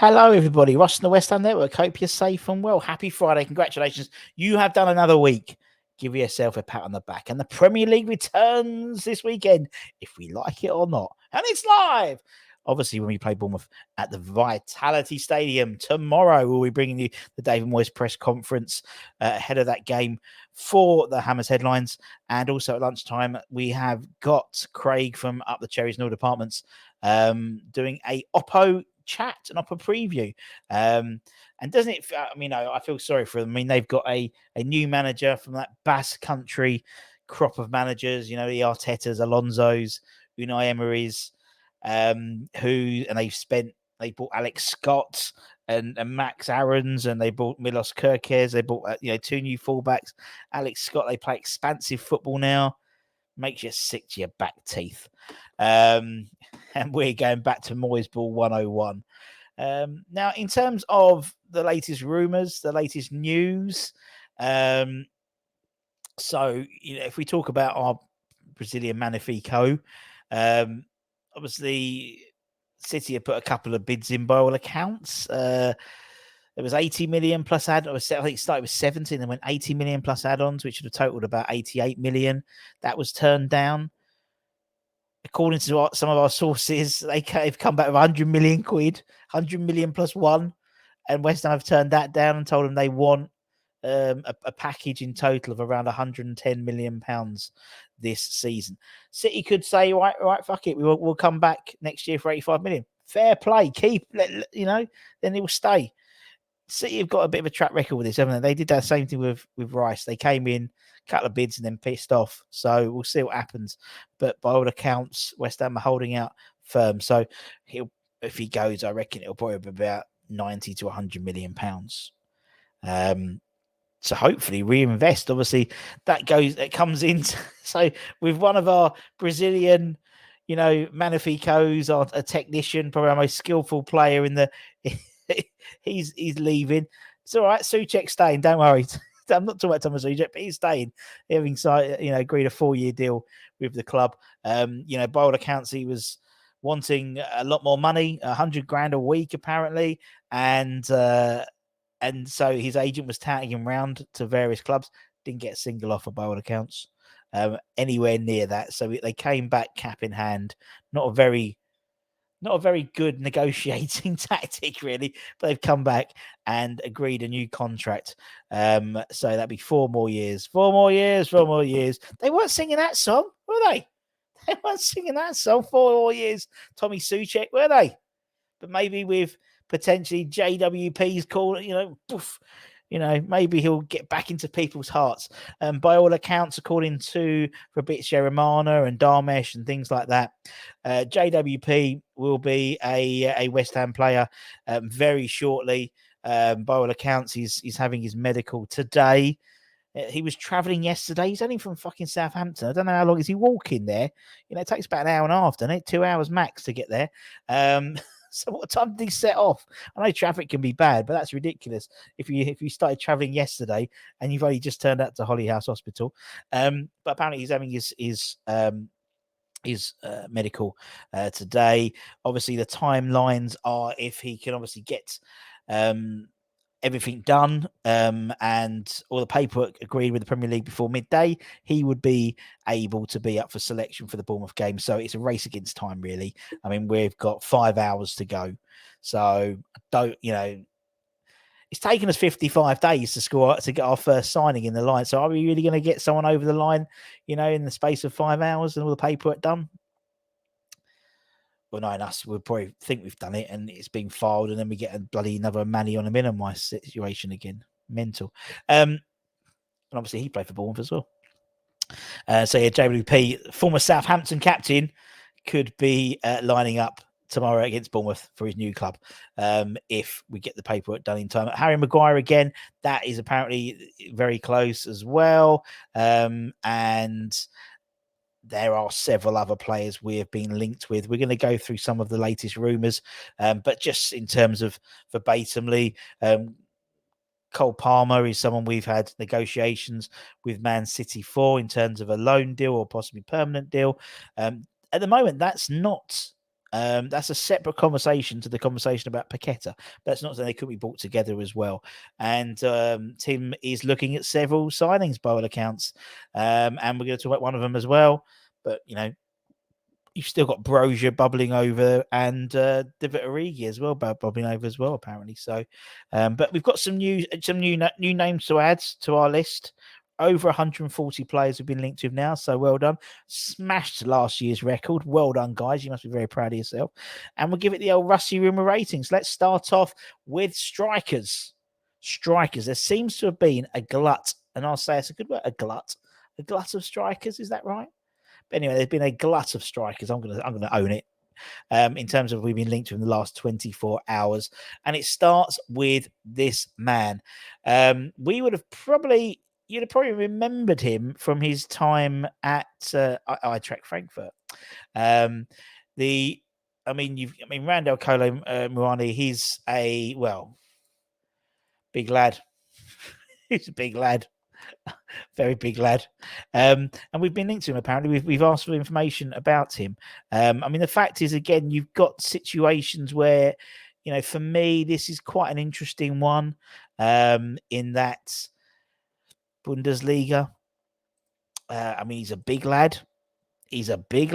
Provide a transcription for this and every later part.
Hello, everybody. Ross and the West Ham Network. Hope you're safe and well. Happy Friday. Congratulations. You have done another week. Give yourself a pat on the back. And the Premier League returns this weekend, if we like it or not. And it's live. Obviously, when we play Bournemouth at the Vitality Stadium tomorrow, we'll be bringing you the David Moyes press conference ahead of that game for the Hammers headlines. And also at lunchtime, we have got Craig from Up the Cherries Nil Departments doing a Oppo chat and Oppo preview. And doesn't it, I feel sorry for them. I mean, they've got a new manager from that Basque country crop of managers, the Artetas, Alonso's, Unai Emery's, they bought Alex Scott and Max Aarons, and they bought Milos Kerkez. They bought two new fullbacks. Alex Scott, they play expansive football now. Makes you sick to your back teeth. And we're going back to Moyes Ball 101. Now, in terms of the latest rumours, the latest news, so if we talk about our Brazilian Magnifico, obviously City have put a couple of bids in by all accounts. There was 80 million plus I think it started with 70 and then went 80 million plus add-ons, which would have totaled about 88 million. That was turned down. According to some of our sources, they've come back with 100 million quid, 100 million plus one. And West Ham have turned that down and told them they want a package in total of around 110 million pounds this season. City could say, right, fuck it, we'll come back next year for 85 million. Fair play, then it will stay. City have got a bit of a track record with this, haven't they? They did that same thing with Rice. They came in, couple of bids, and then pissed off. So we'll see what happens. But by all accounts, West Ham are holding out firm. So if he goes, I reckon it'll probably be about 90 to 100 million pounds. So hopefully reinvest. Obviously, it comes in. So with one of our Brazilian, Magnificos, a technician, probably our most skillful player in the. he's leaving. It's all right. Souček's staying. Don't worry. I'm not talking about Thomas Souček, but he's staying. Having agreed a 4-year deal with the club. By all accounts, he was wanting a lot more money, 100 grand a week apparently, and so his agent was touting him round to various clubs. Didn't get a single offer by all accounts, anywhere near that. So they came back cap in hand. Not a very good negotiating tactic, really, but they've come back and agreed a new contract. So that'd be 4 more years. 4 more years. 4 more years. They weren't singing that song, were they? They weren't singing that song. 4 more years. Tommy Souček, were they? But maybe with potentially JWP's call, poof, maybe he'll get back into people's hearts. By all accounts, according to Fabrizio Romano and Darmesh and things like that, JWP will be a West Ham player very shortly. By all accounts, he's having his medical today. He was travelling yesterday. He's only from fucking Southampton. I don't know how long is he walking there. It takes about an hour and a half, doesn't it? 2 hours max to get there. So what time did he set off? I know traffic can be bad, but that's ridiculous. If you started travelling yesterday and you've only just turned up to Hollyhouse Hospital, but apparently he's having his medical today. Obviously, the timelines are if he can obviously get everything done and all the paperwork agreed with the Premier League before midday, he would be able to be up for selection for the Bournemouth game. So it's a race against time, really. I mean, we've got 5 hours to go. So it's taken us 55 days to get our first signing in the line. So are we really going to get someone over the line, in the space of 5 hours and all the paperwork done? Well, knowing us, we'll probably think we've done it and it's been filed, and then we get a bloody another Manny on a minimum situation again. Mental. And obviously he played for Bournemouth as well. JWP, former Southampton captain, could be lining up tomorrow against Bournemouth for his new club if we get the paperwork done in time. Harry Maguire again, that is apparently very close as well. And there are several other players we have been linked with. We're going to go through some of the latest rumours, but just in terms of verbatimly, Cole Palmer is someone we've had negotiations with Man City for in terms of a loan deal or possibly permanent deal. At the moment, that's not That's a separate conversation to the conversation about Paqueta. That's not saying they could be brought together as well. And Tim is looking at several signings by all accounts, and we're going to talk about one of them as well. But you've still got Brozier bubbling over and Divock Origi as well, bubbling over as well, apparently. So, but we've got some new names to add to our list. Over 140 players have been linked to him now, so well done. Smashed last year's record. Well done, guys. You must be very proud of yourself. And we'll give it the old Rusty Rumour ratings. Let's start off with strikers. Strikers. There seems to have been a glut, and I'll say it's a good word, a glut of strikers. Is that right? But anyway, there's been a glut of strikers. I'm gonna own it. In terms of we've been linked to in the last 24 hours, and it starts with this man. You'd have probably remembered him from his time at Eintracht Frankfurt. Randall Kolo Muani, he's a big lad. He's a big lad. Very big lad. And we've been linked to him, apparently. We've asked for information about him. The fact is, again, you've got situations where, for me, this is quite an interesting one in that Bundesliga. He's a big lad. He's a big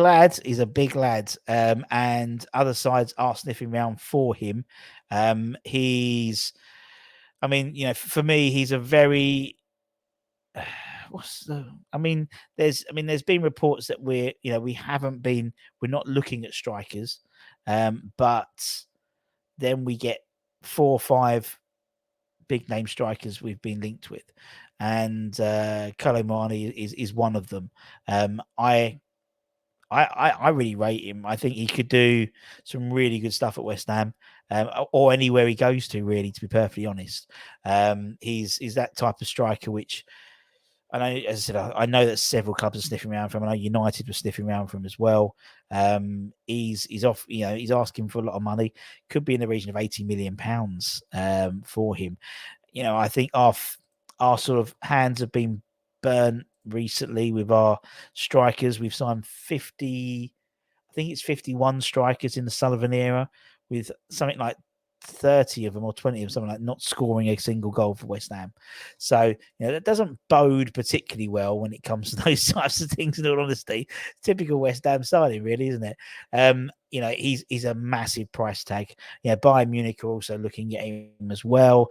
lad. And other sides are sniffing around for him. For me, he's a very... there's been reports that we're not looking at strikers, but then we get 4 or 5 big name strikers we've been linked with, and Kolo Muani is one of them. I really rate him. I think he could do some really good stuff at West Ham, or anywhere he goes to, really, to be perfectly honest. He's that type of striker which, I know, as I said, I know that several clubs are sniffing around for him. I know United were sniffing around for him as well. He's off. He's asking for a lot of money. Could be in the region of £80 million for him. I think our sort of hands have been burnt recently with our strikers. We've signed 50. I think it's 51 strikers in the Sullivan era, with something like 30 of them or 20 of them, something like, not scoring a single goal for West Ham. So that doesn't bode particularly well when it comes to those types of things, in all honesty. Typical West Ham signing, really, isn't it? He's a massive price tag. Bayern Munich are also looking at him as well.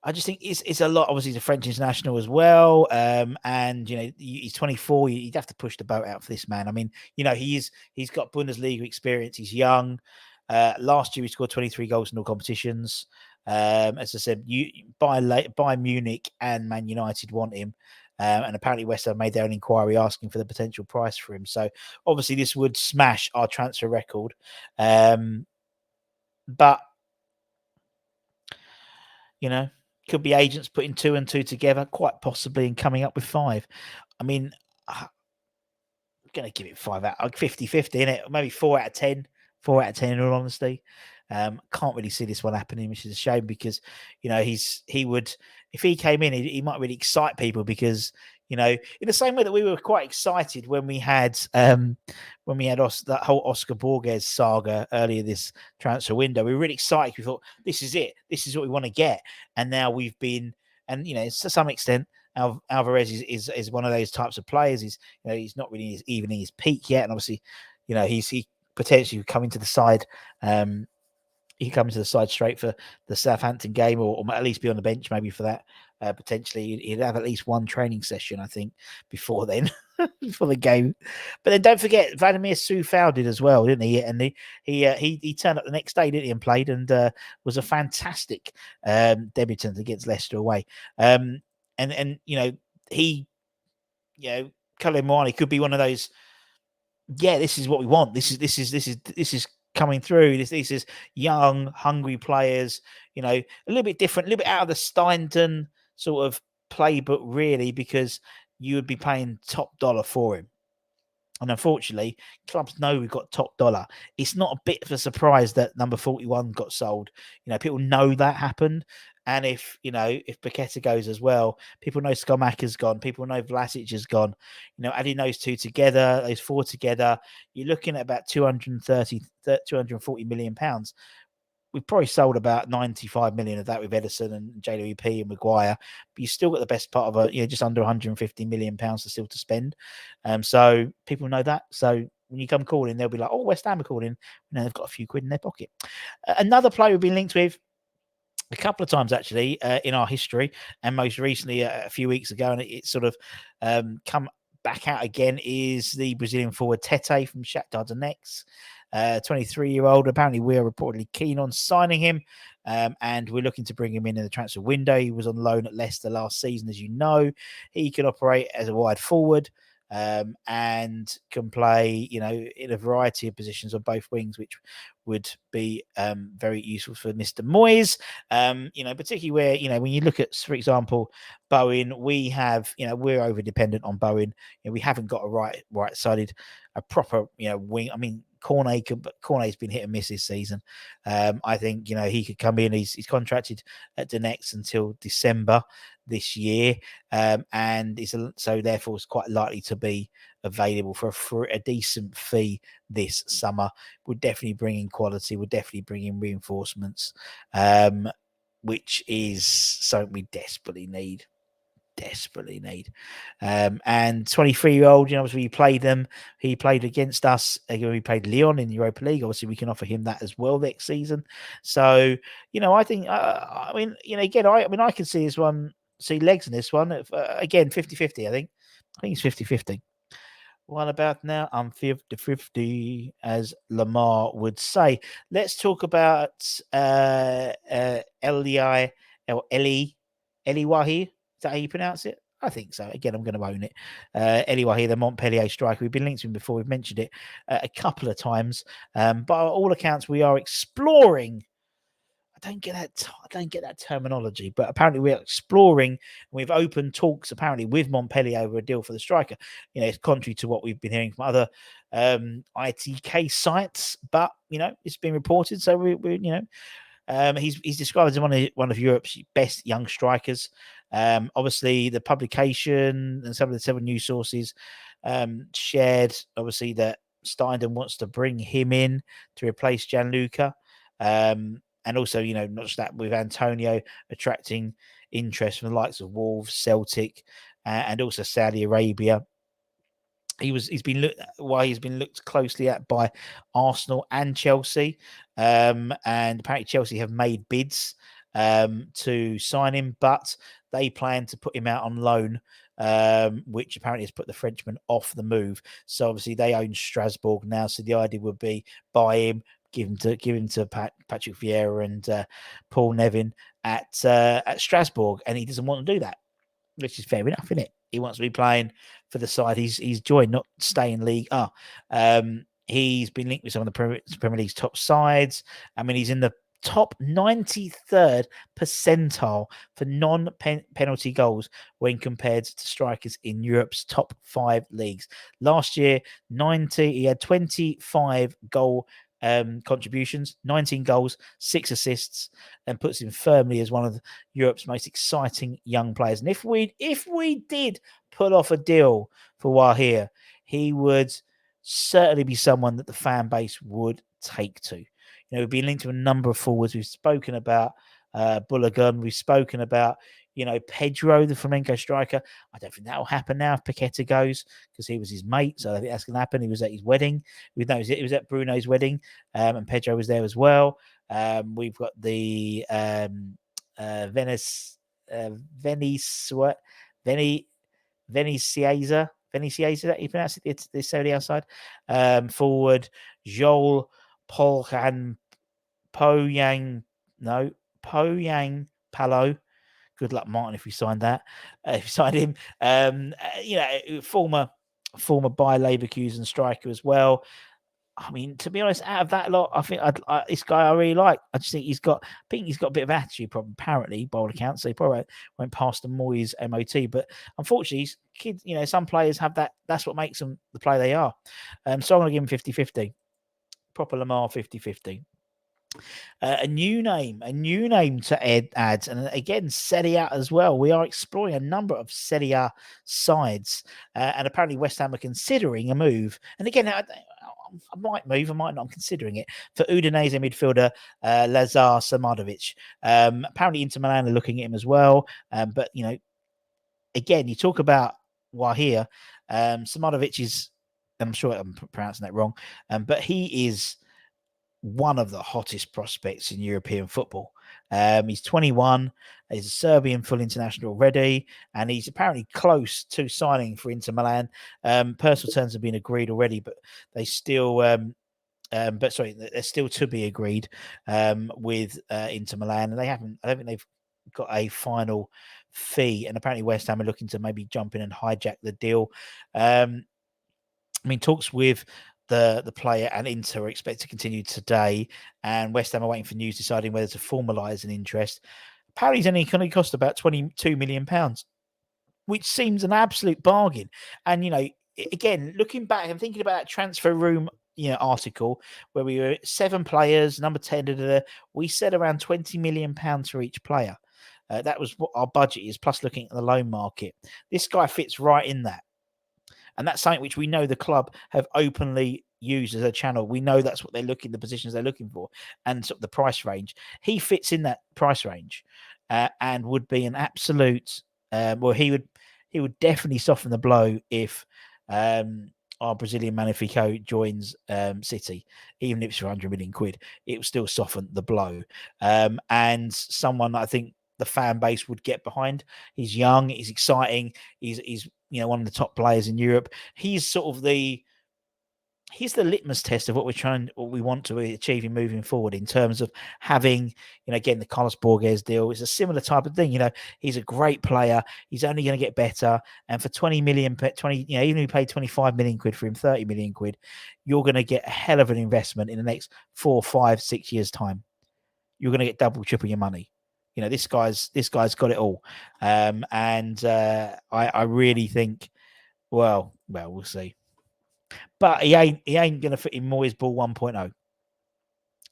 I just think it's a lot. Obviously, he's a French international as well, and he's 24. You'd have to push the boat out for this man. He's got Bundesliga experience. He's young. Last year, he scored 23 goals in all competitions. As I said, Bayern Munich and Man United want him, and apparently West Ham made their own inquiry asking for the potential price for him. So obviously, this would smash our transfer record, but could be agents putting 2 and 2 together, quite possibly, and coming up with 5. I'm going to give it 5 out, 50-50, innit? Maybe 4 out of 10. 4 out of 10, in all honesty. Can't really see this one happening, which is a shame, because he would, if he came in, he might really excite people, because in the same way that we were quite excited when we had that whole Oscar Borges saga earlier this transfer window. We were really excited. We thought, this is it. This is what we want to get. And now we've been, and to some extent, Alvarez is one of those types of players. He's not really even in his peak yet, and obviously, he potentially coming to the side. He comes to the side straight for the Southampton game, or at least be on the bench maybe for that. Potentially, he'd have at least one training session, I think, before then, before the game. But then don't forget, Vladimir Soufal did as well, didn't he? And he turned up the next day, didn't he, and played, and was a fantastic debutant against Leicester away. Kolo Muani could be one of those. Yeah, this is what we want. This is coming through. This is young, hungry players. A little bit different, a little bit out of the Steinton sort of playbook, really, because you would be paying top dollar for him. And unfortunately, clubs know we've got top dollar. It's not a bit of a surprise that number 41 got sold. People know that happened. And if Paqueta goes as well, people know Skamaka's gone. People know Vlasic has gone. Adding those two together, those four together, you're looking at about 240 million pounds. We've probably sold about 95 million of that with Edison and JWP and Maguire, but you still got the best part of just under 150 million pounds to still to spend. So people know that. So when you come calling, they'll be like, "Oh, West Ham are calling." They've got a few quid in their pocket. Another player we've been linked with a couple of times actually in our history, and most recently a few weeks ago, and it sort of come back out again, is the Brazilian forward Tete from Shakhtar Donetsk. 23-year-old. Apparently, we're reportedly keen on signing him, and we're looking to bring him in the transfer window. He was on loan at Leicester last season, as you know. He can operate as a wide forward and can play, in a variety of positions on both wings, which would be very useful for Mr. Moyes. Particularly where, when you look at, for example, Bowen, we have, we're over dependent on Bowen. We haven't got a right-sided, a proper, wing. I mean, Cornet's been hit and miss this season. I think he could come in. He's contracted at Donetsk until December this year, and so therefore it's quite likely to be available for a decent fee this summer. Would definitely bring in quality. Would definitely bring in reinforcements, which is something we desperately need. And 23-year-old, obviously we played them. He played against us. We played Lyon in the Europa League. Obviously, we can offer him that as well next season. So, I think, again, I can see legs in this one. Again, 50-50, I think. I think it's 50-50. What about now? I'm 50-50, as Lamar would say. Let's talk about Eli Wahi. Is that how you pronounce it? I think so. Again, I'm going to own it. Eli Wahi, the Montpellier striker. We've been linked to him before. We've mentioned it a couple of times. But by all accounts, we are exploring. I don't get that terminology, but apparently we're exploring. We've opened talks apparently with Montpellier over a deal for the striker. It's contrary to what we've been hearing from other ITK sites, but it's been reported. So he's described as one of Europe's best young strikers. Obviously, the publication and some of the several news sources shared obviously that Steindl wants to bring him in to replace Gianluca. And also, not just that, with Antonio attracting interest from the likes of Wolves, Celtic, and also Saudi Arabia. He's been looked closely at by Arsenal and Chelsea, and apparently Chelsea have made bids to sign him, but they plan to put him out on loan, which apparently has put the Frenchman off the move. So obviously they own Strasbourg now, so the idea would be buy him, give him to Patrick Vieira and Paul Nevin at Strasbourg, and he doesn't want to do that, which is fair enough, isn't it? He wants to be playing for the side he's joined, not stay in League. He's been linked with some of the Premier League's top sides. I mean, he's in the top 93rd percentile for non-penalty goals when compared to strikers in Europe's top 5 leagues. Last year, he had 25 goal contributions, 19 goals, 6 assists, and puts him firmly as one of Europe's most exciting young players. And if we did pull off a deal for Wahir, he would certainly be someone that the fan base would take to. We've been linked to a number of forwards. We've spoken about Bulagun. We've spoken about Pedro, the flamenco striker. I don't think that will happen now if Paqueta goes, because he was his mate. So I think that's going to happen. He was at his wedding. We know he was at Bruno's wedding, and Pedro was there as well. We've got the Venice Cieza, that you pronounce it, the Saudi outside forward, Joel Polhan Poyang Palo. Good luck, Martin, if we signed that. If we signed him, former Bayer Leverkusen striker as well. I mean, to be honest, out of that lot, I think this guy I really like. I just think he's got a bit of attitude problem, apparently, by all accounts. So he probably won't pass the Moyes MOT. But unfortunately, kids, some players have that. That's what makes them the player they are. So I'm going to give him 50-50. Proper Lamar 50-50. A new name to add, and again, Serie A as well. We are exploring a number of Serie A sides, and apparently West Ham are considering a move. And again, I might move, I might not. I'm considering it for Udinese midfielder Lazar Samardovic. Apparently, Inter Milan are looking at him as well. But again, you talk about Wahir. Samardovic is, I'm sure I'm pronouncing that wrong, but he is one of the hottest prospects in European football. He's 21. He's a Serbian full international already, and he's apparently close to signing for Inter Milan. Personal terms have been agreed already, but they still, they're still to be agreed with Inter Milan, and they haven't. I don't think they've got a final fee, and apparently West Ham are looking to maybe jump in and hijack the deal. I mean, talks with the player and Inter are expected to continue today, and West Ham are waiting for news deciding whether to formalise an interest. Apparently, he's only going to cost about £22 million, which seems an absolute bargain. And again, looking back and thinking about that transfer room, article where we were 7 players, number 10, we said around £20 million for each player. That was what our budget is, plus looking at the loan market. This guy fits right in that. And that's something which we know the club have openly used as a channel. We know that's what they're looking, the positions they're looking for, and sort of the price range. He fits in that price range, and would be an absolute. He would definitely soften the blow if our Brazilian Magnifico joins City, even if it's for 100 million quid. It will still soften the blow, and someone I think the fan base would get behind. He's young, he's exciting, he's one of the top players in Europe. He's sort of he's the litmus test of what we want to achieve in moving forward in terms of having, again, the Carlos Borges deal is a similar type of thing. He's a great player. He's only going to get better. And for 20 million, even if you pay 25 million quid for him, 30 million quid, you're going to get a hell of an investment in the next 4, 5, 6 years' time. You're going to get double, triple your money. This guy's got it all. I really think, well, we'll see. But he ain't going to fit in Moyes Ball 1.0.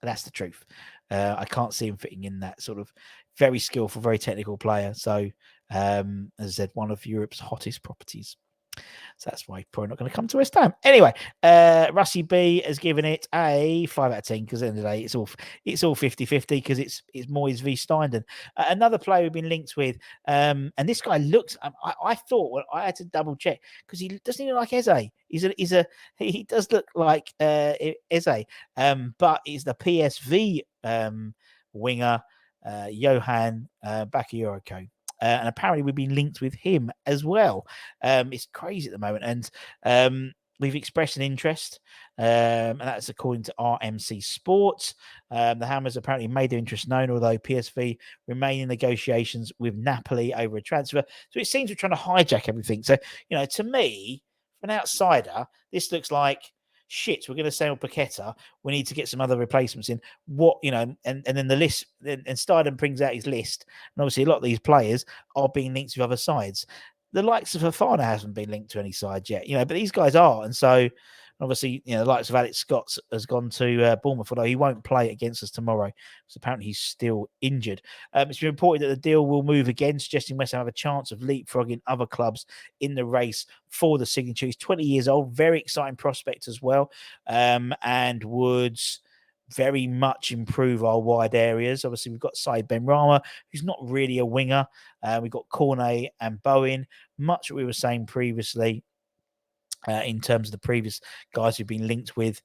That's the truth. I can't see him fitting in that sort of very skillful, very technical player. So, as I said, one of Europe's hottest properties. So that's why probably not going to come to West Ham. Anyway, Russie B has given it a 5 out of 10 because at the end of the day, it's all 50-50 because it's Moyes v Steindon. Another player we've been linked with, and this guy looks. I thought, well, I had to double check because he doesn't look like Eze. He does look like Eze, but he's the PSV winger, Johan Bakayoko. And apparently we've been linked with him as well. It's crazy at the moment. And we've expressed an interest, and that's according to RMC Sports. The Hammers apparently made their interest known, although PSV remain in negotiations with Napoli over a transfer. So it seems we're trying to hijack everything. So, to me, from an outsider, this looks like, shit, we're going to sell Paqueta. We need to get some other replacements in. And then the list, and Steindon brings out his list. And obviously, a lot of these players are being linked with other sides. The likes of Fofana hasn't been linked to any side yet, but these guys are. And so, obviously, the likes of Alex Scott has gone to Bournemouth, although he won't play against us tomorrow. So apparently he's still injured. It's been reported that the deal will move again, suggesting West Ham have a chance of leapfrogging other clubs in the race for the signature. He's 20 years old, very exciting prospect as well, and would very much improve our wide areas. Obviously, we've got Said Benrahma, who's not really a winger. We've got Cornet and Bowen, much what we were saying previously. In terms of the previous guys who've been linked with,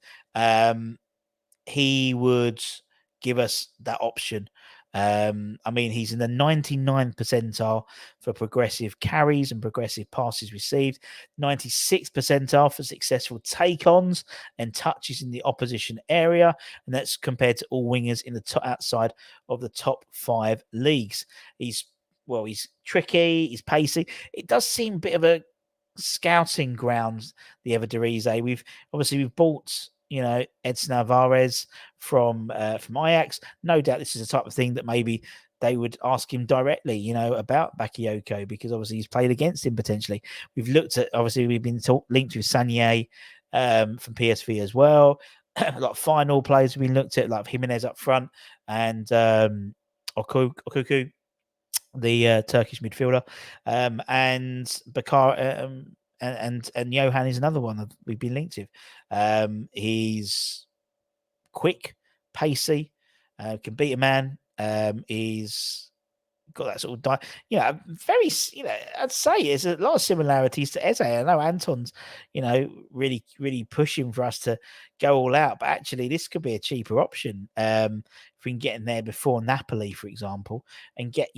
he would give us that option. He's in the 99th percentile for progressive carries and progressive passes received, 96th percentile for successful take-ons and touches in the opposition area, and that's compared to all wingers in the outside of the top 5 leagues. He's tricky, he's pacey. It does seem a bit of a scouting grounds, the Everderize. We've bought Edson Alvarez from Ajax. No doubt this is the type of thing that maybe they would ask him directly, about Bakayoko, because obviously he's played against him potentially. We've looked at, obviously, we've been linked with Sanier from PSV as well. A lot of final players have been looked at, like Jimenez up front and Okuku, the Turkish midfielder, and Bakar. And Johan is another one that we've been linked with. He's quick, pacey, can beat a man. He's got that sort of very, I'd say there's a lot of similarities to Eze. I know Anton's, really, really pushing for us to go all out, but actually this could be a cheaper option. If we can get in there before Napoli, for example, and get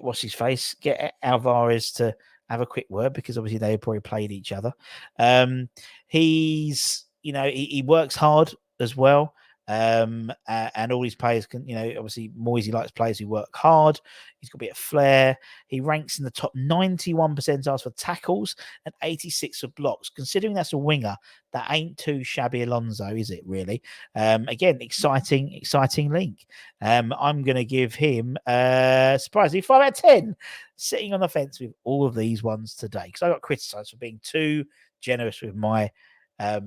what's his face, get Alvarez to have a quick word, because obviously they probably played each other. He's, he works hard as well. And all these players can, obviously Moisey likes players who work hard. He's got a bit of flair. He ranks in the top 91 percentiles for tackles and 86 for blocks. Considering that's a winger, that ain't too shabby Alonso, is it really? Again, exciting link. I'm going to give him, surprisingly, 5 out of 10, sitting on the fence with all of these ones today, because I got criticised for being too generous with my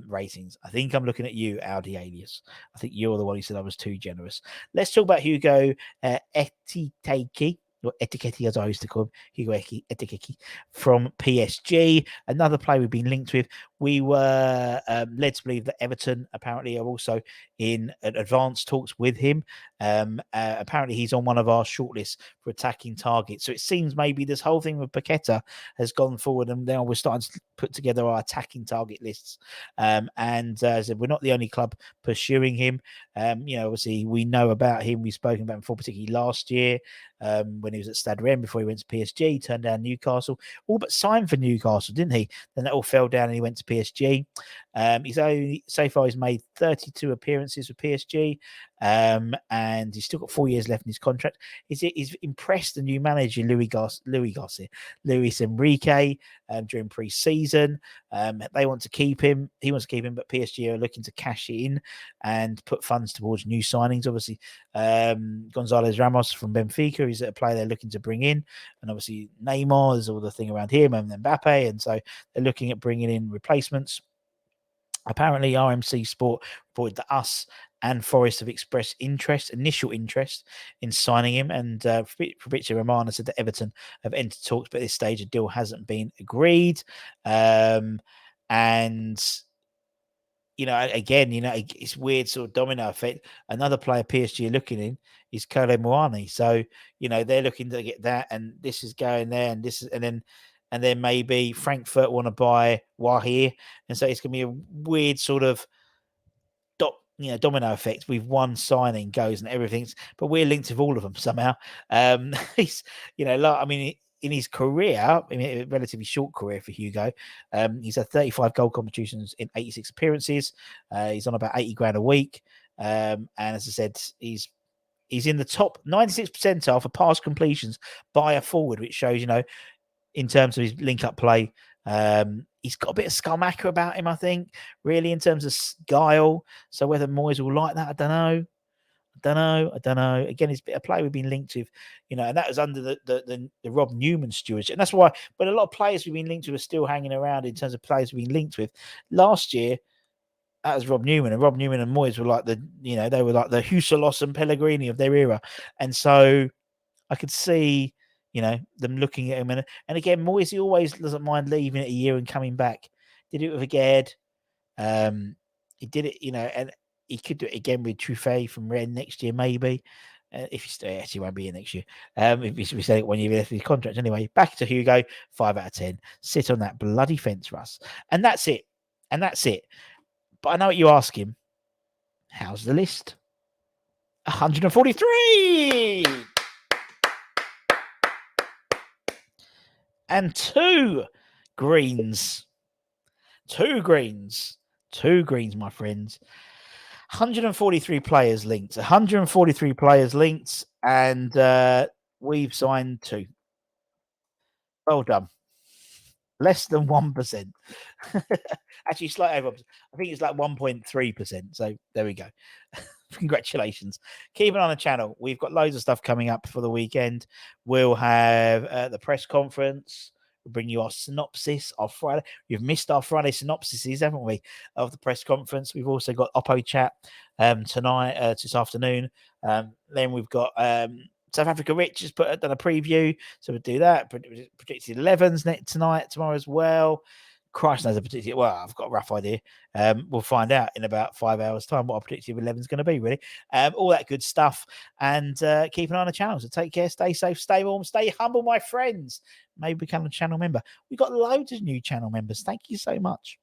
ratings. I think I'm looking at you, Audi Alias. I think you're the one who said I was too generous. Let's talk about Hugo Ekitike, or Etiketi as I used to call him, Hugo Etiketi from PSG. Another player we've been linked with. We were led to believe that Everton apparently are also in advanced talks with him. Apparently he's on one of our shortlists for attacking targets. So it seems maybe this whole thing with Paqueta has gone forward, and now we're starting to put together our attacking target lists. And as I said, we're not the only club pursuing him. Obviously we know about him. We've spoken about him before, particularly last year when he was at Stade Rennes before he went to PSG, turned down Newcastle, all but signed for Newcastle, didn't he? Then that all fell down and he went to PSG. He's only, so far, he's made 32 appearances for PSG, and he's still got 4 years left in his contract. He's impressed the new manager, Luis Enrique, during pre-season. They want to keep him. He wants to keep him, but PSG are looking to cash it in and put funds towards new signings. Obviously, Gonzalez Ramos from Benfica is a player they're looking to bring in, and obviously Neymar is all the thing around him, and Mbappe, and so they're looking at bringing in replacements. Apparently, RMC Sport reported that us and Forest have expressed initial interest in signing him. And Fabrizio Romano said that Everton have entered talks, but at this stage a deal hasn't been agreed. And again, it's weird sort of domino effect. Another player PSG are looking in is Kolo Muani. So, they're looking to get that, and this is going there, and this is, and then maybe Frankfurt want to buy Wahir. And so it's going to be a weird sort of domino effect with one signing goes and everything's, but we're linked with all of them somehow. He's, in his career, a relatively short career for Hugo, he's had 35 goal competitions in 86 appearances. He's on about 80 grand a week. And as I said, he's in the top 96 percentile for pass completions by a forward, which shows, in terms of his link-up play, he's got a bit of Skamaka about him, I think, really, in terms of guile. So whether Moyes will like that, I don't know. Again, it's a player we've been linked with, and that was under the Rob Newman stewardship. And that's why, but a lot of players we've been linked with are still hanging around in terms of players we've been linked with. Last year, that was Rob Newman, and Rob Newman and Moyes were like they were like the Huselos and Pellegrini of their era. And so I could see, them looking at him. And again, Moyes, he always doesn't mind leaving it a year and coming back. Did it with Agad. He did it, and he could do it again with Truffet from Rennes next year, maybe. If he actually won't be here next year. If we said it 1 year left of his contract anyway. Back to Hugo, 5 out of 10. Sit on that bloody fence, Russ. And that's it. But I know what you ask him. How's the list? 143! And two greens, my friends. 143 players linked. And we've signed 2. Well done. Less than 1%. Actually, slightly over. I think it's like 1.3%. So there we go. Congratulations. Keep an eye on the channel. We've got loads of stuff coming up for the weekend. We'll have the press conference. We'll bring you our synopsis, our Friday. You've missed our Friday synopsises, haven't we, of the press conference? We've also got Oppo chat tonight, this afternoon. Then we've got South Africa Rich has done a preview, so we'll do that. Predicted 11s tonight, tomorrow as well. Christ knows a particular. Well, I've got a rough idea. We'll find out in about 5 hours' time what our predictive 11 is going to be, really. All that good stuff. And keep an eye on the channel. So take care, stay safe, stay warm, stay humble, my friends. Maybe become a channel member. We've got loads of new channel members. Thank you so much.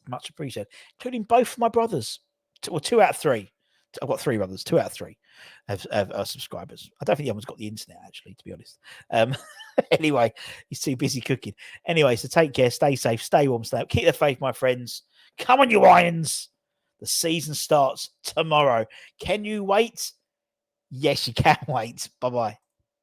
Much appreciated, including both my brothers. Two out of three. I've got three brothers. 2 out of 3 have subscribers. I don't think the other one's got the internet, actually, to be honest. Anyway, he's too busy cooking. Anyway, so take care, stay safe, stay warm, stay up. Keep the faith, my friends. Come on, you Irons. The season starts tomorrow. Can you wait? Yes, you can wait. Bye-bye.